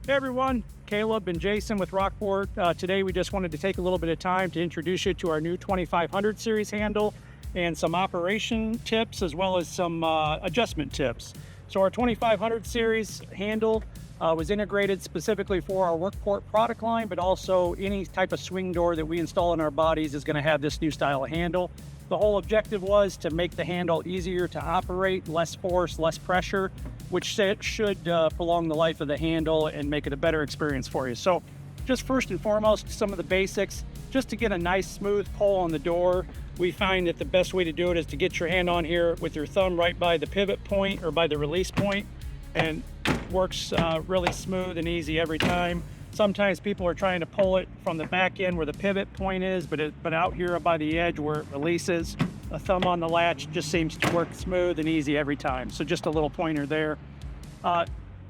Hey everyone, Caleb and Jason with Rockport. Today we just wanted to take a little bit of time to introduce you to our new 2500 series handle and some operation tips as well as some adjustment tips. So our 2500 series handle was integrated specifically for our Workport product line, but also any type of swing door that we install in our bodies is going to have this new style of handle. The whole objective was to make the handle easier to operate, less force, less pressure, which should prolong the life of the handle and make it a better experience for you. So just first and foremost, some of the basics, just to get a nice smooth pull on the door. We find that the best way to do it is to get your hand on here with your thumb right by the pivot point or by the release point, and works really smooth and easy every time. Sometimes people are trying to pull it from the back end where the pivot point is, but out here by the edge where it releases, a thumb on the latch just seems to work smooth and easy every time. So just a little pointer there.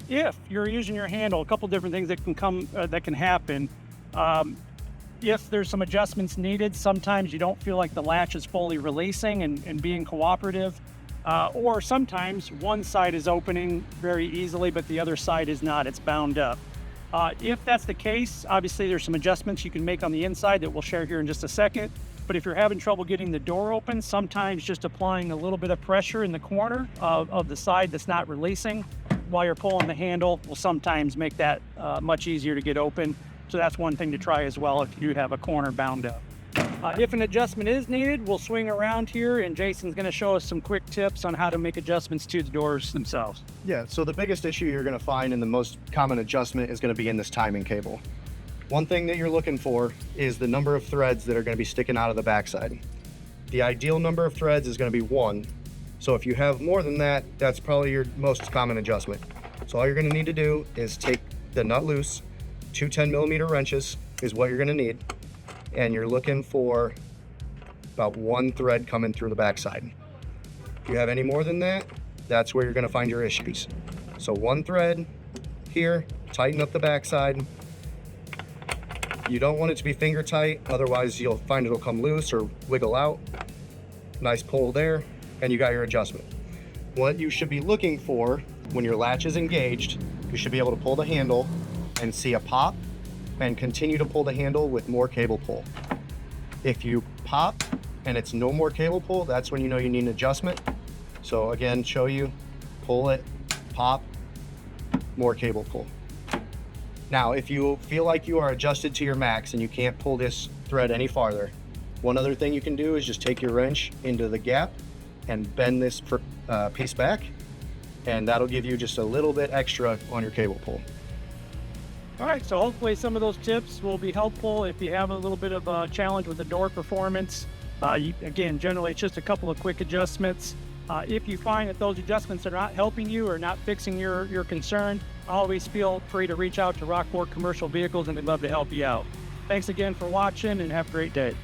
If you're using your handle, a couple different things that can happen. If there's some adjustments needed, sometimes you don't feel like the latch is fully releasing and being cooperative. Or sometimes one side is opening very easily, but the other side is not, it's bound up. If that's the case, obviously there's some adjustments you can make on the inside that we'll share here in just a second. But if you're having trouble getting the door open, sometimes just applying a little bit of pressure in the corner of the side that's not releasing while you're pulling the handle will sometimes make that much easier to get open. So that's one thing to try as well if you have a corner bound up. If an adjustment is needed, we'll swing around here and Jason's going to show us some quick tips on how to make adjustments to the doors themselves. Yeah, so the biggest issue you're going to find and the most common adjustment is going to be in this timing cable. One thing that you're looking for is the number of threads that are going to be sticking out of the backside. The ideal number of threads is going to be 1. So if you have more than that, that's probably your most common adjustment. So all you're going to need to do is take the nut loose. 2 10mm wrenches is what you're going to need. And you're looking for about 1 thread coming through the backside. If you have any more than that, that's where you're going to find your issues. So 1 thread here, tighten up the backside. You don't want it to be finger tight, otherwise you'll find it'll come loose or wiggle out. Nice pull there, and you got your adjustment. What you should be looking for when your latch is engaged, you should be able to pull the handle and see a pop and continue to pull the handle with more cable pull. If you pop and it's no more cable pull, that's when you know you need an adjustment. So again, show you, pull it, pop, more cable pull. Now, if you feel like you are adjusted to your max and you can't pull this thread any farther, one other thing you can do is just take your wrench into the gap and bend this piece back, and that'll give you just a little bit extra on your cable pull. All right, so hopefully some of those tips will be helpful if you have a little bit of a challenge with the door performance. Again, generally it's just a couple of quick adjustments. If you find that those adjustments are not helping you or not fixing your concern, always feel free to reach out to Rockport Commercial Vehicles and we'd love to help you out. Thanks again for watching and have a great day.